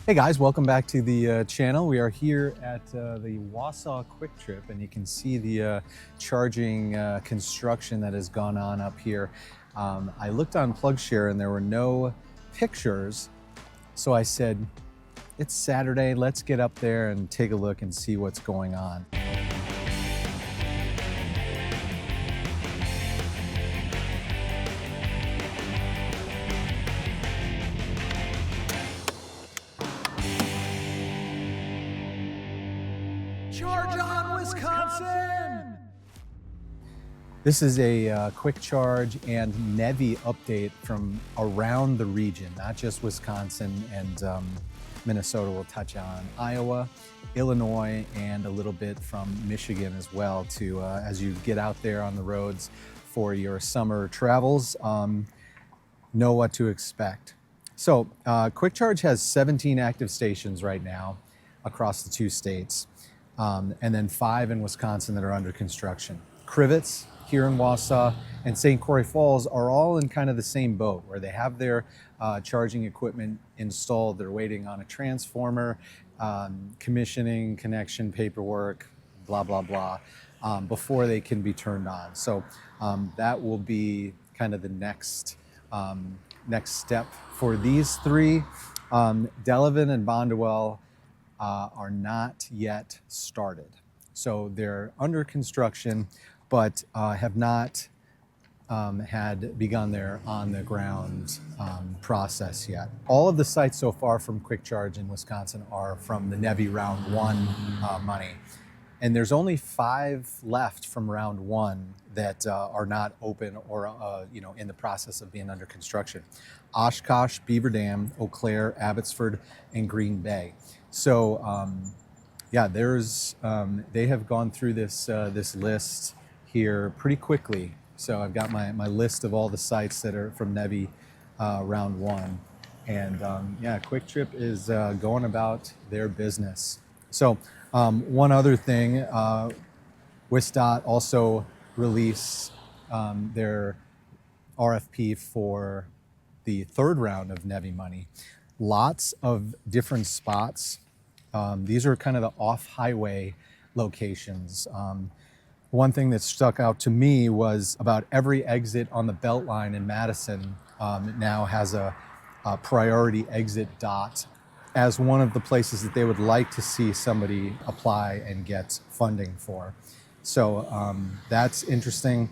Hey guys, welcome back to the channel. We are here at the Wausau Kwik Trip, and you can see the charging construction that has gone on up here. I looked on PlugShare and there were no pictures, so I said, it's Saturday, let's get up there and take a look and see what's going on. Charge on, Wisconsin! This is a Kwik Charge and NEVI update from around the region, not just Wisconsin and Minnesota. We'll touch on Iowa, Illinois, and a little bit from Michigan as well to as you get out there on the roads for your summer travels, know what to expect. So Kwik Charge has 17 active stations right now across the two states. And then 5 in Wisconsin that are under construction. Crivitz here in Wausau and St. Croix Falls are all in kind of the same boat where they have their charging equipment installed. They're waiting on a transformer, commissioning, connection paperwork, blah, blah, blah, before they can be turned on. So that will be kind of the next step for these three. Delavan and Bonduel are not yet started. So they're under construction, but have not had begun their on-the-ground process yet. All of the sites so far from Kwik Charge in Wisconsin are from the NEVI Round 1 money. And there's only 5 left from Round 1 that are not open or in the process of being under construction. Oshkosh, Beaver Dam, Eau Claire, Abbotsford, and Green Bay. So yeah, they have gone through this list here pretty quickly. So I've got my list of all the sites that are from NEVI Round 1. And yeah, Kwik Trip is going about their business. So one other thing, WisDOT also released their RFP for the 3rd round of NEVI money. Lots of different spots. These are kind of the off-highway locations. One thing that stuck out to me was about every exit on the Beltline in Madison now has a priority exit dot as one of the places that they would like to see somebody apply and get funding for. So that's interesting.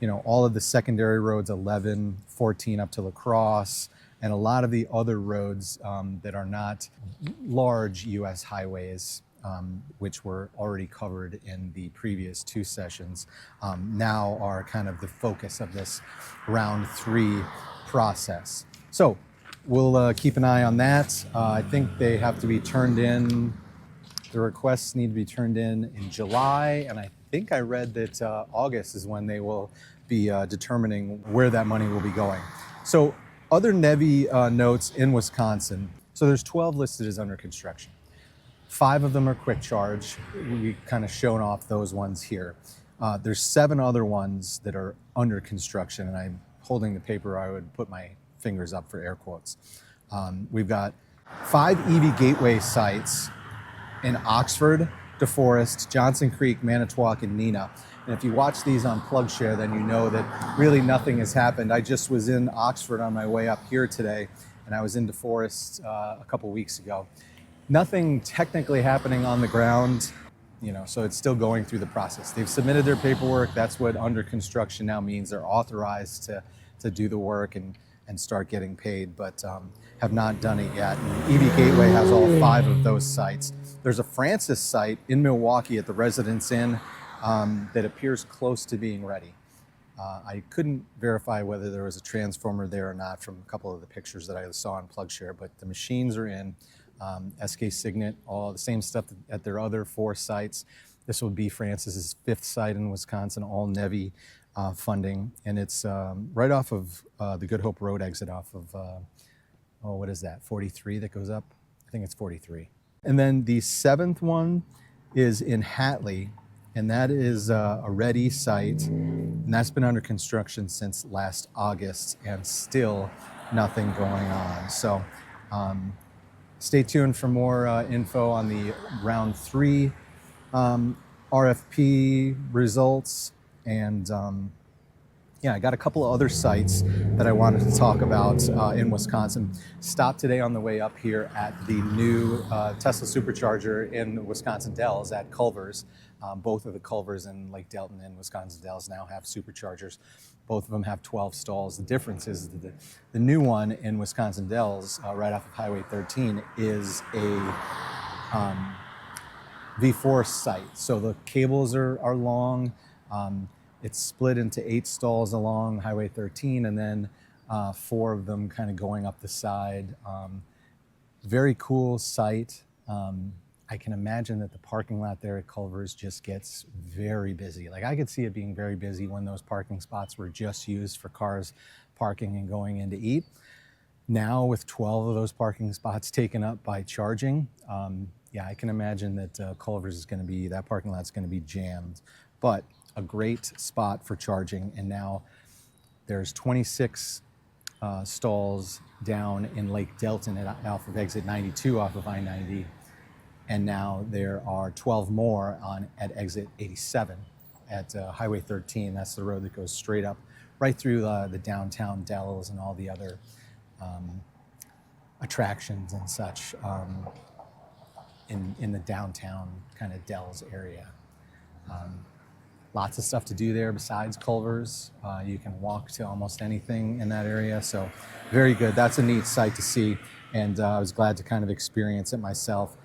You know, all of the secondary roads, 11, 14 up to La Crosse, and a lot of the other roads that are not large U.S. highways, which were already covered in the previous 2 sessions, now are kind of the focus of this Round 3 process. So we'll keep an eye on that. I think they have to be turned in, the requests need to be turned in July, and I think I read that August is when they will be determining where that money will be going. So other NEVI notes in Wisconsin. So there's 12 listed as under construction. 5 of them are Kwik Charge. We kind of shown off those ones here. There's 7 other ones that are under construction, and I'm holding the paper. I would put my fingers up for air quotes. We've got 5 EV gateway sites in Oxford, DeForest, Johnson Creek, Manitowoc, and Neenah. And if you watch these on PlugShare, then you know that really nothing has happened. I just was in Oxford on my way up here today, and I was in DeForest a couple weeks ago. Nothing technically happening on the ground, so it's still going through the process. They've submitted their paperwork. That's what under construction now means. They're authorized to do the work and start getting paid, but have not done it yet. And EV Gateway has all 5 of those sites. There's a Francis site in Milwaukee at the Residence Inn that appears close to being ready. I couldn't verify whether there was a transformer there or not from a couple of the pictures that I saw on PlugShare, but the machines are in. SK Signet, all the same stuff at their other 4 sites. This will be Francis's 5th site in Wisconsin, all NEVI funding, and it's right off of the Good Hope Road exit off of, what is that, 43 that goes up? I think it's 43. And then the 7th one is in Hatley, and that is a ready site, and that's been under construction since last August, and still nothing going on. So Stay tuned for more info on the round 3 RFP results. And yeah, I got a couple of other sites that I wanted to talk about in Wisconsin. Stopped today on the way up here at the new Tesla Supercharger in Wisconsin Dells at Culver's. Both of the Culvers in Lake Delton and Wisconsin Dells now have superchargers. Both of them have 12 stalls. The difference is the new one in Wisconsin Dells, right off of Highway 13, is a V4 site. So the cables are long. It's split into 8 stalls along Highway 13, and then 4 of them kind of going up the side. Very cool site. I can imagine that the parking lot there at Culver's just gets very busy. Like, I could see it being very busy when those parking spots were just used for cars parking and going in to eat. Now, with 12 of those parking spots taken up by charging, yeah, I can imagine that Culver's is going to be, that parking lot's going to be jammed. But a great spot for charging, and now there's 26 stalls down in Lake Delton off of exit 92 off of I-90, and now there are 12 more at exit 87 at Highway 13. That's the road that goes straight up right through the downtown Dells and all the other attractions and such in the downtown kind of Dells area. Lots of stuff to do there besides Culver's. You can walk to almost anything in that area, so very good. That's a neat sight to see, and I was glad to kind of experience it myself.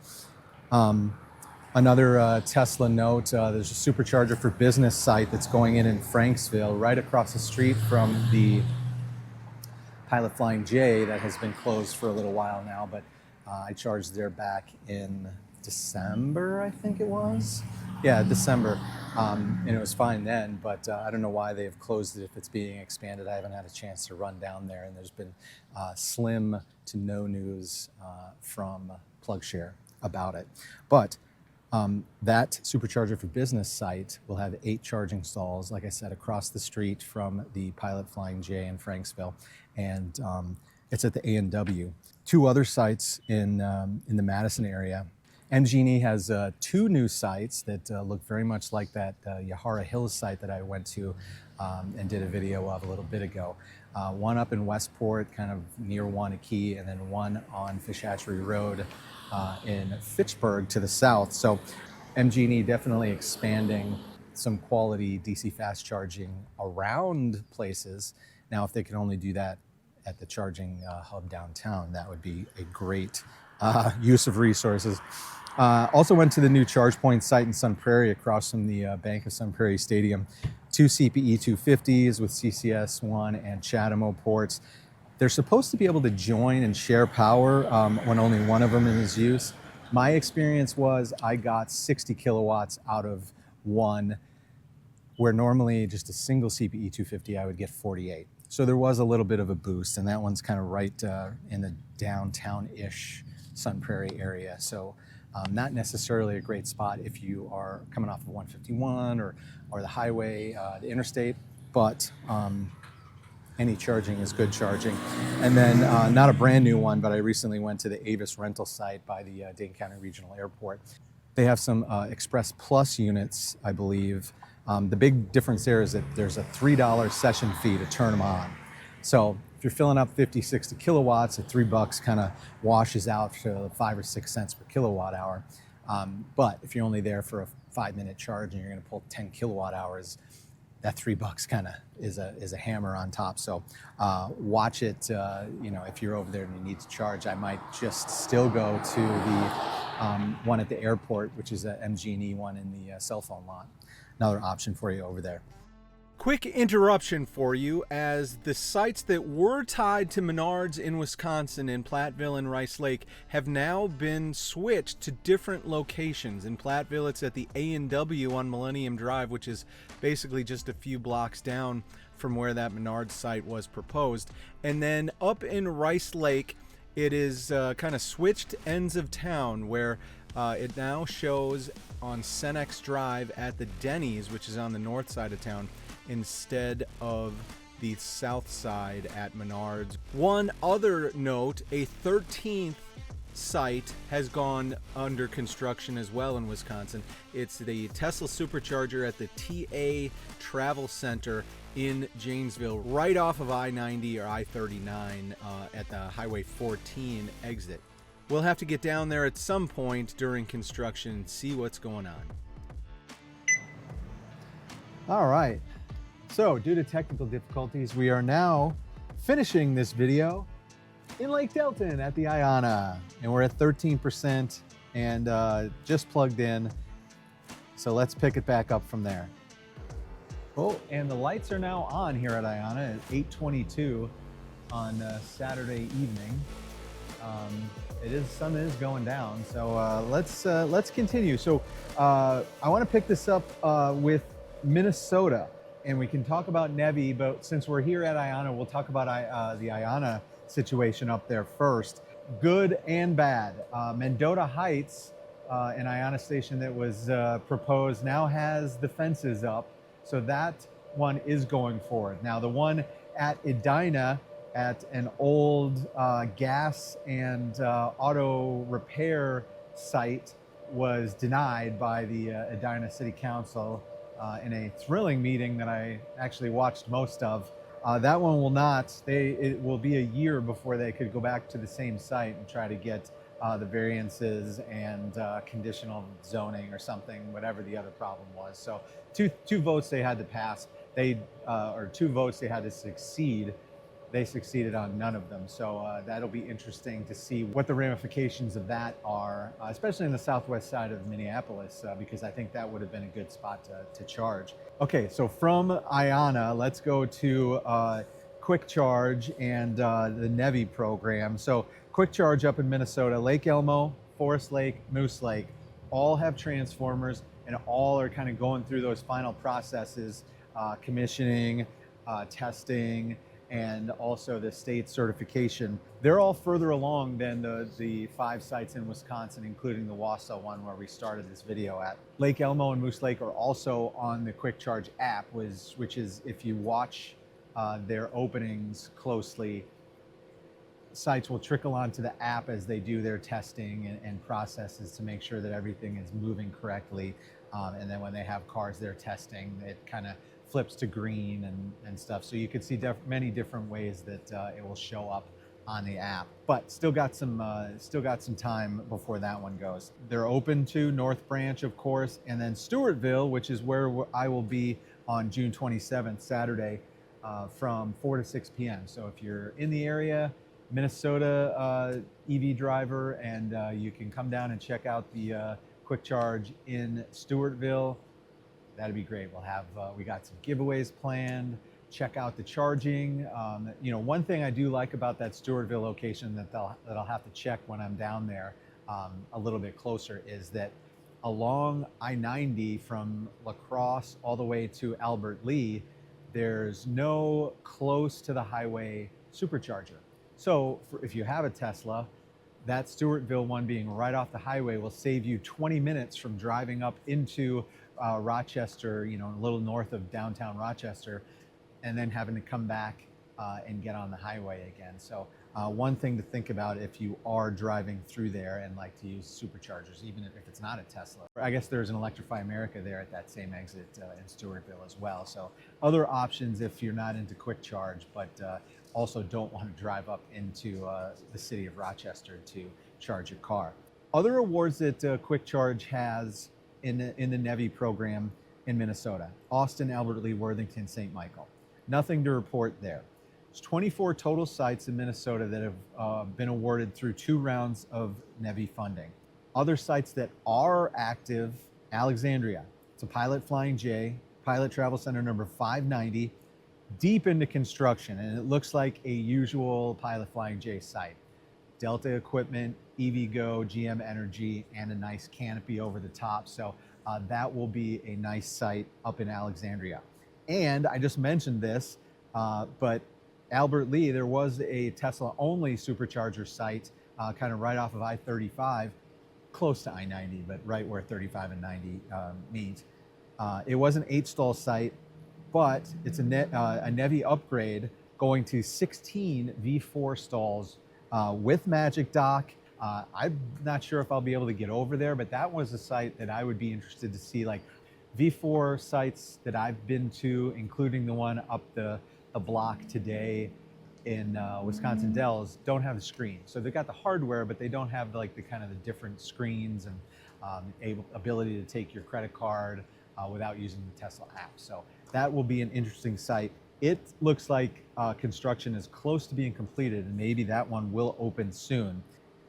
Another Tesla note, there's a Supercharger for Business site that's going in Franksville, right across the street from the Pilot Flying J that has been closed for a little while now, but I charged there back in December, I think it was. Yeah, December, and it was fine then, but I don't know why they've closed it if it's being expanded. I haven't had a chance to run down there, and there's been slim to no news from PlugShare about it. But that Supercharger for Business site will have 8 charging stalls, like I said, across the street from the Pilot Flying J in Franksville, and it's at the A&W. 2 other sites in the Madison area. MG&E has 2 new sites that look very much like that Yahara Hills site that I went to and did a video of a little bit ago. One up in Westport, kind of near Wanakee, and then one on Fish Hatchery Road in Fitchburg to the south. So MG&E definitely expanding some quality DC fast charging around places. Now, if they could only do that at the charging hub downtown, that would be a great use of resources. Also went to the new ChargePoint site in Sun Prairie across from the Bank of Sun Prairie Stadium. 2 CPE 250s with CCS1 and CHAdeMO ports. They're supposed to be able to join and share power when only one of them is used. My experience was I got 60 kilowatts out of one, where normally just a single CPE 250 I would get 48. So there was a little bit of a boost, and that one's kind of right in the downtown-ish Sun Prairie area. So not necessarily a great spot if you are coming off of 151 or the highway, the interstate, but any charging is good charging. And then not a brand new one, but I recently went to the Avis rental site by the Dane County Regional Airport. They have some ExpressPlus units, I believe. The big difference there is that there's a $3 session fee to turn them on. So if you're filling up 50, 60 kilowatts, at $3 kind of washes out to 5 or 6 cents per kilowatt hour. But if you're only there for a 5-minute charge and you're going to pull 10 kilowatt hours, that $3 kind of is a hammer on top. So watch it. If you're over there and you need to charge, I might just still go to the one at the airport, which is a MG&E one in the cell phone lot. Another option for you over there. Quick interruption for you, as the sites that were tied to Menards in Wisconsin in Platteville and Rice Lake have now been switched to different locations. In Platteville, it's at the A&W on Millennium Drive, which is basically just a few blocks down from where that Menards site was proposed. And then up in Rice Lake, it is kind of switched ends of town, where it now shows on Senex Drive at the Denny's, which is on the north side of town, instead of the south side at Menards. One other note, a 13th site has gone under construction as well in Wisconsin. It's the Tesla Supercharger at the TA Travel Center in Janesville, right off of I-90 or I-39 at the Highway 14 exit. We'll have to get down there at some point during construction and see what's going on. All right, so due to technical difficulties, we are now finishing this video in Lake Delton at the IONNA, and we're at 13% and just plugged in. So let's pick it back up from there. Oh, and the lights are now on here at IONNA at 8:22 on Saturday evening. Sun is going down, so let's continue. So I want to pick this up with Minnesota, and we can talk about NEVI, but since we're here at IONNA, we'll talk about the IONNA situation up there first. Good and bad. Mendota Heights, an IONNA station that was proposed, now has the fences up, so that one is going forward. Now the one at Edina, at an old gas and auto repair site, was denied by the Edina City Council in a thrilling meeting that I actually watched most of. That one will not. It will be a year before they could go back to the same site and try to get the variances and conditional zoning or something, whatever the other problem was. So two votes they had to pass. Or 2 votes they had to succeed. They succeeded on none of them. So that'll be interesting to see what the ramifications of that are, especially in the southwest side of Minneapolis, because I think that would have been a good spot to charge. Okay, so from IONNA, let's go to Kwik Charge and the NEVI program. So Kwik Charge up in Minnesota, Lake Elmo, Forest Lake, Moose Lake, all have transformers and all are kind of going through those final processes, commissioning, testing, and also the state certification. They're all further along than the 5 sites in Wisconsin, including the Wausau one where we started this video at. Lake Elmo and Moose Lake are also on the Kwik Charge app, which is, if you watch their openings closely, sites will trickle onto the app as they do their testing and processes to make sure that everything is moving correctly. And then when they have cars they're testing, it kind of flips to green and stuff. So you could see many different ways that it will show up on the app, but still got some time before that one goes. They're open to North Branch, of course, and then Stewartville, which is where I will be on June 27th, Saturday, from 4 to 6 p.m. So if you're in the area, Minnesota EV driver, and you can come down and check out the Kwik Charge in Stewartville, that'd be great. We got some giveaways planned. Check out the charging. One thing I do like about that Stewartville location that I'll have to check when I'm down there a little bit closer is that along I-90 from La Crosse all the way to Albert Lea, there's no close to the highway supercharger. So if you have a Tesla, that Stewartville one being right off the highway will save you 20 minutes from driving up into Rochester, a little north of downtown Rochester, and then having to come back and get on the highway again. So one thing to think about if you are driving through there and like to use superchargers, even if it's not a Tesla. I guess there's an Electrify America there at that same exit in Stewartville as well. So other options if you're not into Kwik Charge, but also don't want to drive up into the city of Rochester to charge your car. Other awards that Kwik Charge has in the NEVI program in Minnesota: Austin, Albert Lea, Worthington, St. Michael. Nothing to report there. There's 24 total sites in Minnesota that have been awarded through 2 rounds of NEVI funding. Other sites that are active: Alexandria, it's a Pilot Flying J, Pilot Travel Center number 590, deep into construction, and it looks like a usual Pilot Flying J site. Delta Equipment, EVgo, GM Energy, and a nice canopy over the top. So that will be a nice site up in Alexandria. And I just mentioned this, but Albert Lea, there was a Tesla-only supercharger site kind of right off of I-35, close to I-90, but right where 35 and 90 meet. It was an 8-stall site, but it's a NEVI upgrade going to 16 V4 stalls with Magic Dock, I'm not sure if I'll be able to get over there, but that was a site that I would be interested to see. Like V4 sites that I've been to, including the one up the block today in Wisconsin Dells, don't have the screen. So they've got the hardware, but they don't have like the kind of the different screens and ability to take your credit card without using the Tesla app. So that will be an interesting site. It looks like construction is close to being completed, and maybe that one will open soon.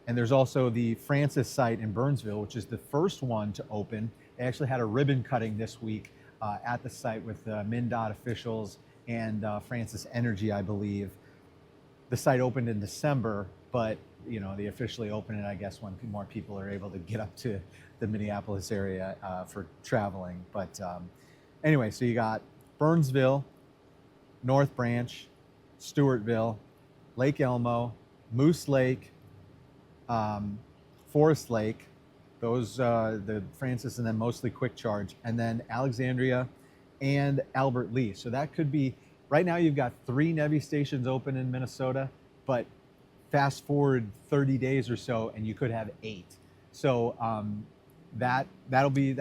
And there's also the Francis site in Burnsville, which is the first one to open. They actually had a ribbon cutting this week at the site with MnDOT officials and Francis Energy, I believe. The site opened in December, but they officially open it, I guess, when more people are able to get up to the Minneapolis area for traveling. But anyway, so you got Burnsville, North Branch, Stewartville, Lake Elmo, Moose Lake, Forest Lake, those the Francis, and then mostly Kwik Charge, and then Alexandria and Albert Lea. So that could be, right now you've got 3 NEVI stations open in Minnesota, but fast forward 30 days or so and you could have 8. So that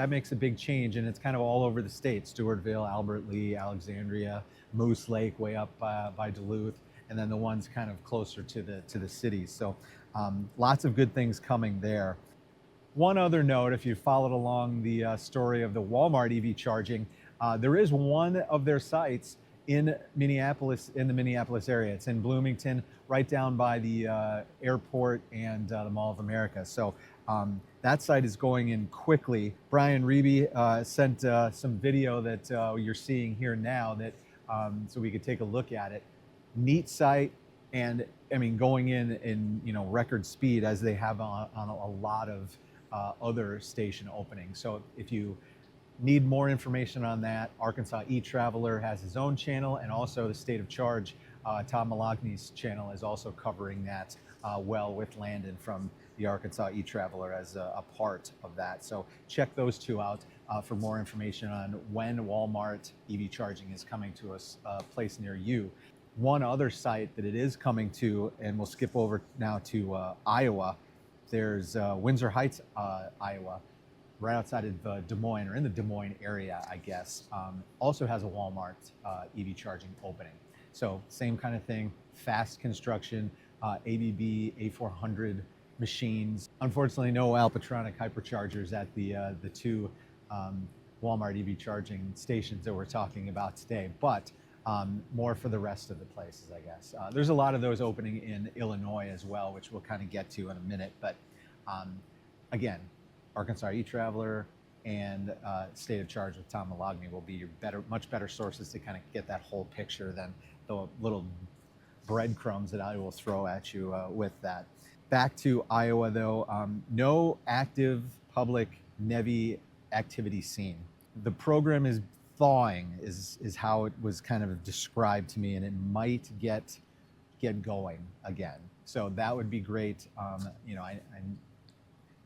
makes a big change, and it's kind of all over the state. Stewartville, Albert Lea, Alexandria, Moose Lake way up by Duluth, and then the ones kind of closer to the cities. So lots of good things coming there. One other note, if you followed along the story of the Walmart EV charging, there is one of their sites in Minneapolis, in the Minneapolis area. It's in Bloomington, right down by the airport and the Mall of America. So that site is going in quickly. Brian Reeby sent some video that you're seeing here now, that so we could take a look at it. Neat site, and I mean, going in record speed, as they have on a lot of other station openings. So if you need more information on that, Arkansas eTraveler has his own channel, and also the State of Charge, Tom Malagny's channel, is also covering that well, with Landon from the Arkansas eTraveler as a part of that. So check those two out for more information on when Walmart EV charging is coming to a place near you. One other site that it is coming to, and we'll skip over now to Iowa. There's Windsor Heights, Iowa, right outside of Des Moines, or in the Des Moines area, I guess. Also has a Walmart EV charging opening. So same kind of thing, fast construction, ABB A400 machines. Unfortunately, no Alpatronic hyperchargers at the 2 Walmart EV charging stations that we're talking about today, but more for the rest of the places, I guess. There's a lot of those opening in Illinois as well, which we'll kind of get to in a minute. But again, Arkansas eTraveler and State of Charge with Tom Malagny will be your much better sources to kind of get that whole picture than the little breadcrumbs that I will throw at you with that. Back to Iowa, though, no active public NEVI activity seen. The program is thawing, is how it was kind of described to me, and it might get going again. So that would be great. I'm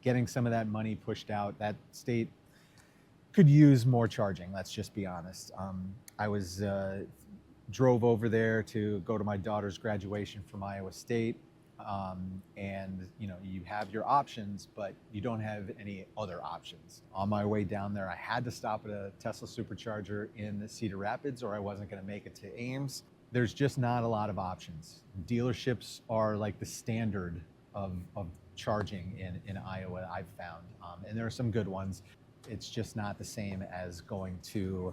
getting some of that money pushed out. That state could use more charging, let's just be honest. I drove over there to go to my daughter's graduation from Iowa State, and you have your options, but you don't have any other options. On my way down there, I had to stop at a Tesla Supercharger in Cedar Rapids, or I wasn't going to make it to Ames. There's just not a lot of options. Dealerships are like the standard of charging in Iowa, I've found, and there are some good ones. It's just not the same as going to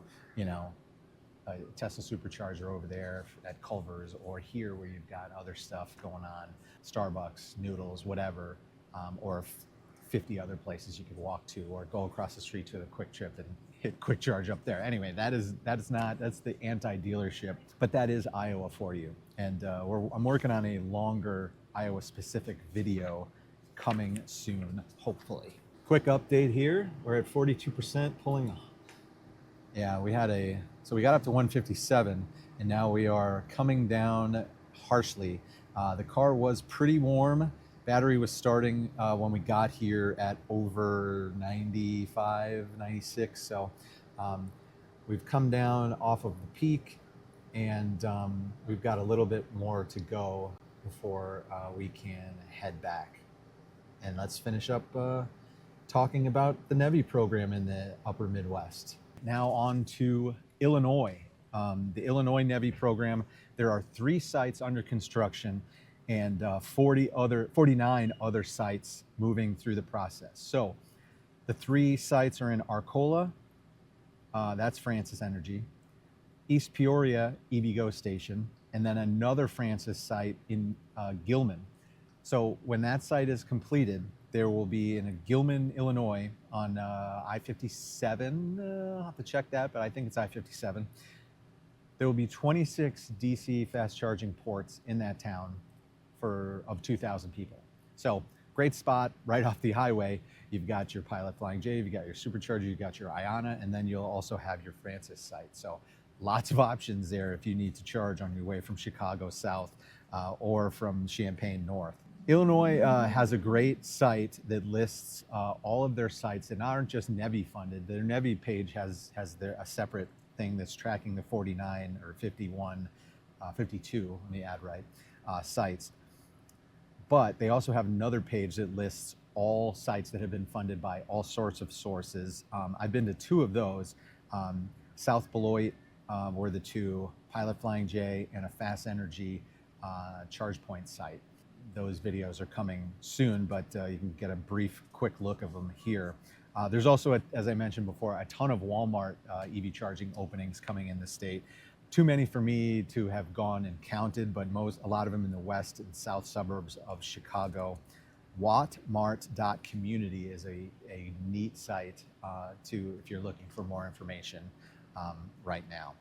a Tesla Supercharger over there at Culver's, or here where you've got other stuff going on, Starbucks, Noodles, whatever, or 50 other places you could walk to, or go across the street to the Kwik Trip and hit Kwik Charge up there. Anyway, that's the anti-dealership, but that is Iowa for you. And I'm working on a longer Iowa-specific video coming soon, hopefully. Quick update here. We're at 42% pulling. Yeah, we got up to 157, and now we are coming down harshly. The car was pretty warm. Battery was starting when we got here at over 95, 96. So we've come down off of the peak, and we've got a little bit more to go before we can head back. And let's finish up talking about the NEVI program in the upper Midwest. Now on to Illinois. The Illinois NEVI program, there are 3 sites under construction and 49 other sites moving through the process. So the 3 sites are in Arcola, that's Francis Energy, East Peoria EVgo station, and then another Francis site in Gilman. So when that site is completed, there will be in Gilman, Illinois on I-57, I'll have to check that, but I think it's I-57. There will be 26 DC fast charging ports in that town of 2,000 people. So great spot right off the highway. You've got your Pilot Flying J, you've got your Supercharger, you've got your IONNA, and then you'll also have your Francis site. So lots of options there if you need to charge on your way from Chicago south or from Champaign north. Illinois has a great site that lists all of their sites that aren't just NEVI funded. Their NEVI page has a separate thing that's tracking the 49 or 51, 52, let me add right, sites. But they also have another page that lists all sites that have been funded by all sorts of sources. I've been to 2 of those. South Beloit were the 2, Pilot Flying J and a Fast Energy ChargePoint site. Those videos are coming soon, but you can get a brief, quick look of them here. There's also, as I mentioned before, a ton of Walmart EV charging openings coming in the state. Too many for me to have gone and counted, but a lot of them in the west and south suburbs of Chicago. Wattmart.community is a neat site if you're looking for more information right now.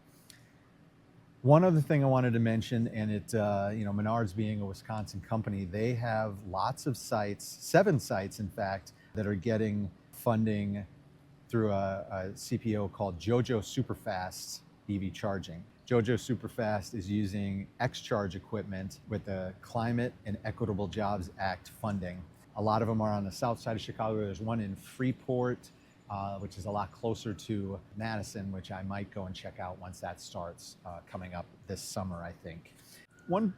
One other thing I wanted to mention, and Menards being a Wisconsin company, they have lots of sites, 7 sites in fact, that are getting funding through a CPO called JoJo Superfast EV charging. JoJo Superfast is using X-Charge equipment with the Climate and Equitable Jobs Act funding. A lot of them are on the south side of Chicago. There's one in Freeport, which is a lot closer to Madison, which I might go and check out once that starts coming up this summer, I think. One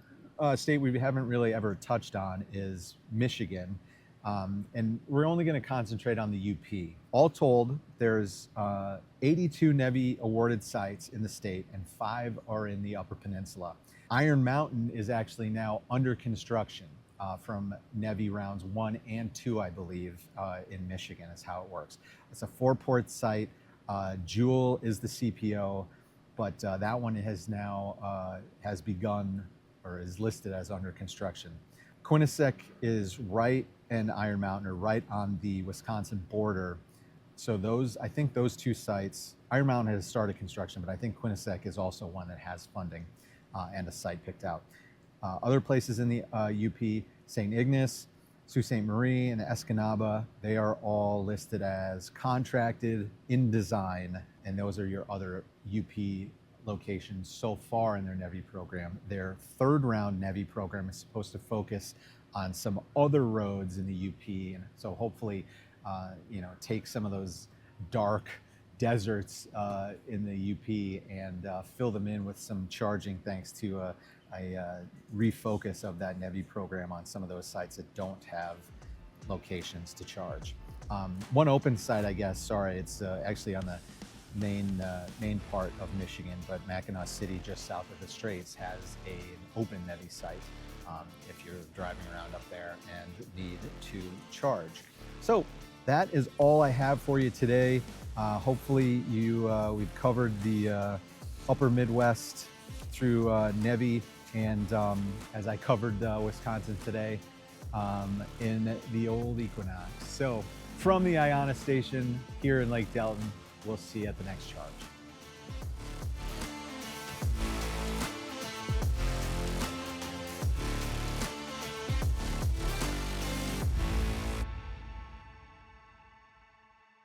state we haven't really ever touched on is Michigan. And we're only going to concentrate on the UP. All told, there's 82 NEVI awarded sites in the state, and 5 are in the Upper Peninsula. Iron Mountain is actually now under construction from NEVI Rounds 1 and 2, I believe, in Michigan is how it works. It's a 4-port site. Jewel is the CPO, but that one has begun or is listed as under construction. Quinnesec is right, and Iron Mountain are right on the Wisconsin border. So I think those 2 sites, Iron Mountain has started construction, but I think Quinnesec is also one that has funding and a site picked out. Other places in the UP, St. Ignace, Sault Ste. Marie, and Escanaba, they are all listed as contracted, in design, and those are your other UP locations so far in their NEVI program. Their 3rd round NEVI program is supposed to focus on some other roads in the UP, and so hopefully, take some of those dark deserts in the UP and fill them in with some charging, thanks to a refocus of that NEVI program on some of those sites that don't have locations to charge. One open site, I guess, it's actually on the main part of Michigan, but Mackinac City, just south of the Straits, has an open NEVI site if you're driving around up there and need to charge. So that is all I have for you today. Hopefully we've covered the upper Midwest through NEVI, and as I covered Wisconsin today in the old Equinox. So from the IONNA station here in Lake Delton, we'll see you at the next charge.